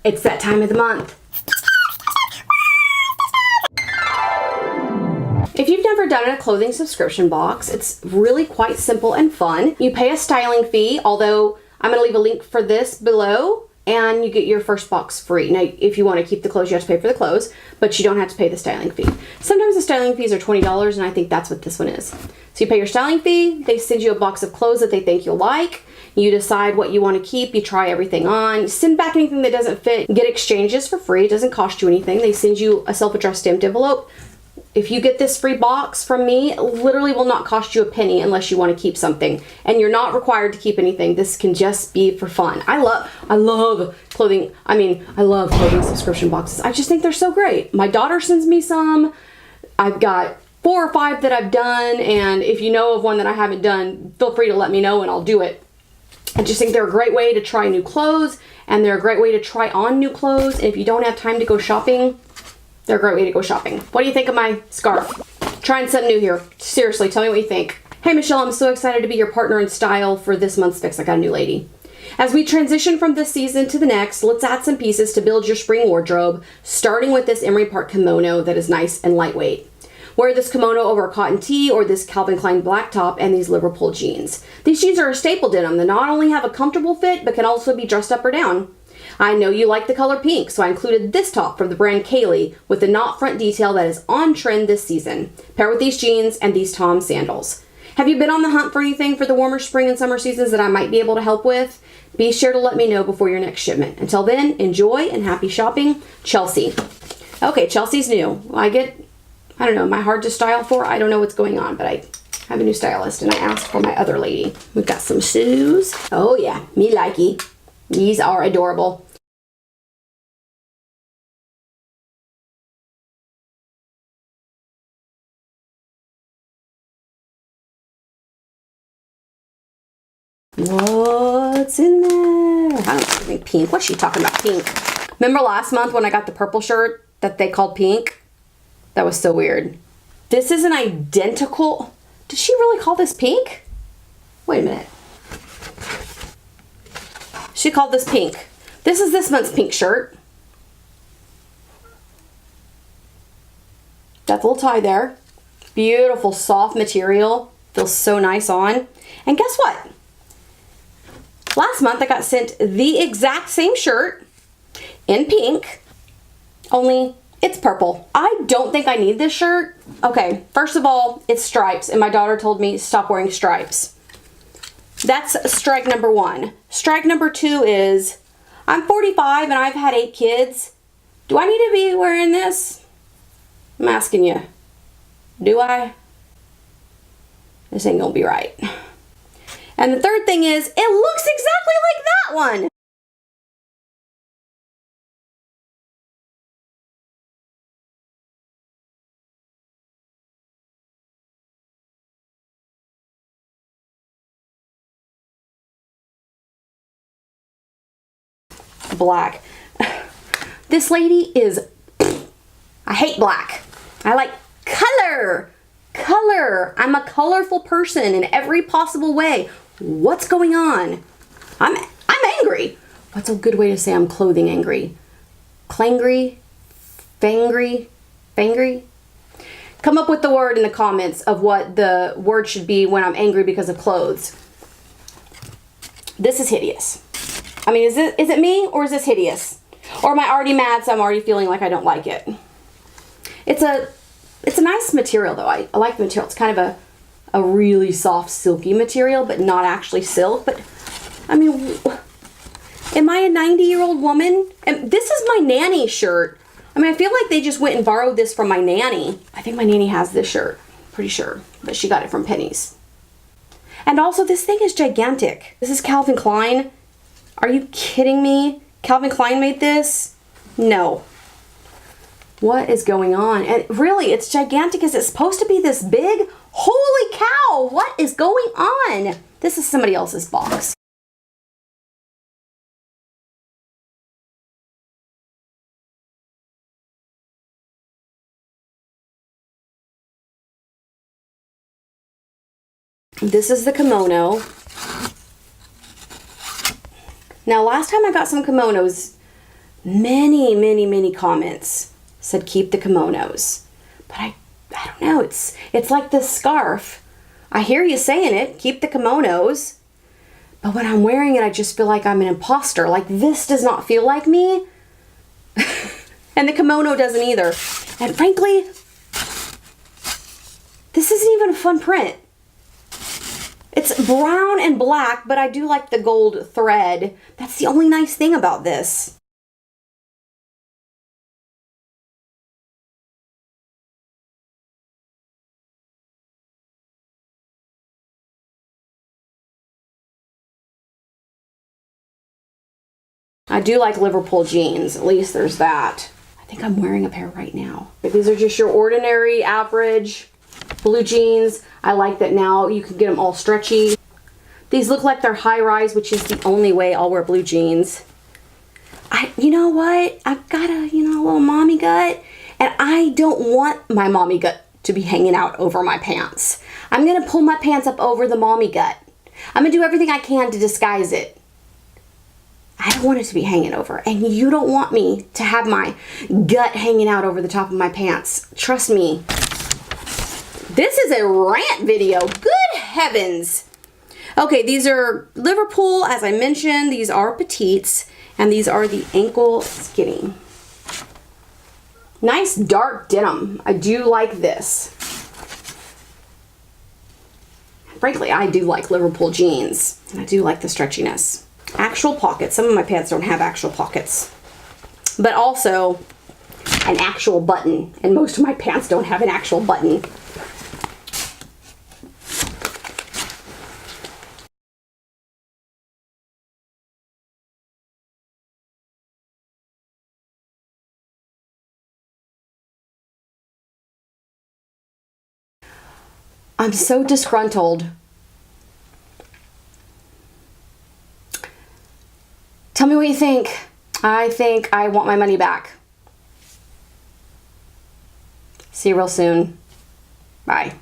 It's that time of the month. If you've never done a clothing subscription box, it's really quite simple and fun. You pay a styling fee, although I'm going to leave a link for this below, and you get your first box free. Now, if you want to keep the clothes, you have to pay for the clothes, but you don't have to pay the styling fee. Sometimes the styling fees are $20, and I think that's what this one is. So you pay your styling fee, they send you a box of clothes that they think you'll like. You decide what you want to keep, you try everything on, send back anything that doesn't fit, get exchanges for free, it doesn't cost you anything. They send you a self-addressed stamped envelope. If you get this free box from me, it literally will not cost you a penny unless you want to keep something. And you're not required to keep anything. This can just be for fun. I love clothing. I love clothing subscription boxes. I just think they're so great. My daughter sends me some. I've got 4 or 5 that I've done, and if you know of one that I haven't done, feel free to let me know and I'll do it. I just think they're a great way to try new clothes, and they're a great way to try on new clothes. And if you don't have time to go shopping, they're a great way to go shopping. What do you think of my scarf? Trying something new here. Seriously, tell me what you think. Hey Michelle, I'm so excited to be your partner in style for this month's fix. I got a new lady. As we transition from this season to the next, let's add some pieces to build your spring wardrobe, starting with this Emery Park kimono that is nice and lightweight. Wear this kimono over a cotton tee or this Calvin Klein black top and these Liverpool jeans. These jeans are a staple denim that not only have a comfortable fit, but can also be dressed up or down. I know you like the color pink, so I included this top from the brand Kaylee with the knot front detail that is on trend this season. Pair with these jeans and these Tom sandals. Have you been on the hunt for anything for the warmer spring and summer seasons that I might be able to help with? Be sure to let me know before your next shipment. Until then, enjoy and happy shopping. Chelsea. Okay, Chelsea's new. I don't know, am I hard to style for? I don't know what's going on, but I have a new stylist and I asked for my other lady. We've got some shoes. Oh yeah, me likey. These are adorable. What's in there? I don't think pink. What's she talking about? Pink. Remember last month when I got the purple shirt that they called pink? That was so weird. This is an identical... Did she really call this pink? Wait a minute. She called this pink. This is this month's pink shirt. Got the little tie there. Beautiful soft material. Feels so nice on. And guess what? Last month I got sent the exact same shirt in pink, only it's purple. I don't think I need this shirt. Okay, first of all, it's stripes, and my daughter told me stop wearing stripes. That's strike number 1. Strike number 2 is, I'm 45 and I've had 8 kids. Do I need to be wearing this? I'm asking you. Do I? This ain't gonna be right. And the third thing is, it looks exactly like that one. Black. This lady is, I hate black. I like color. Color. I'm a colorful person in every possible way. What's going on? I'm angry. What's a good way to say I'm clothing angry? Clangry? Fangry? Fangry? Come up with the word in the comments of what the word should be when I'm angry because of clothes. This is hideous. I mean, is it me or is this hideous? Or am I already mad so I'm already feeling like I don't like it? It's a nice material though. I like the material. It's kind of a really soft silky material, but not actually silk. But I mean, am I a 90-year-old woman? And this is my nanny shirt. I mean, I feel like they just went and borrowed this from my nanny. I think my nanny has this shirt, pretty sure, but she got it from Penny's. And also, this thing is gigantic. This is Calvin Klein. Are you kidding me? Calvin Klein made this? No. What is going on? And really, it's gigantic. Is it supposed to be this big? Holy cow, what is going on? This is somebody else's box. This is the kimono. Now, last time I got some kimonos, many comments said keep the kimonos. But I don't know, it's like this scarf. I hear you saying it, keep the kimonos. But when I'm wearing it, I just feel like I'm an imposter. Like, this does not feel like me. And the kimono doesn't either. And frankly, this isn't even a fun print. It's brown and black, but I do like the gold thread. That's the only nice thing about this. I do like Liverpool jeans. At least there's that. I think I'm wearing a pair right now. But these are just your ordinary, average blue jeans. I like that now you can get them all stretchy. These look like they're high-rise, which is the only way I'll wear blue jeans. You know what? I've got a little mommy gut, and I don't want my mommy gut to be hanging out over my pants. I'm gonna pull my pants up over the mommy gut. I'm gonna do everything I can to disguise it. I don't want it to be hanging over, and you don't want me to have my gut hanging out over the top of my pants. Trust me. This is a rant video. Good heavens. Okay, these are Liverpool, as I mentioned. These are petites, and these are the ankle skinny. Nice dark denim. I do like this. Frankly, I do like Liverpool jeans, and I do like the stretchiness. Actual pockets. Some of my pants don't have actual pockets, but also an actual button, and most of my pants don't have an actual button. I'm so disgruntled. Tell me what you think. I think I want my money back. See you real soon. Bye.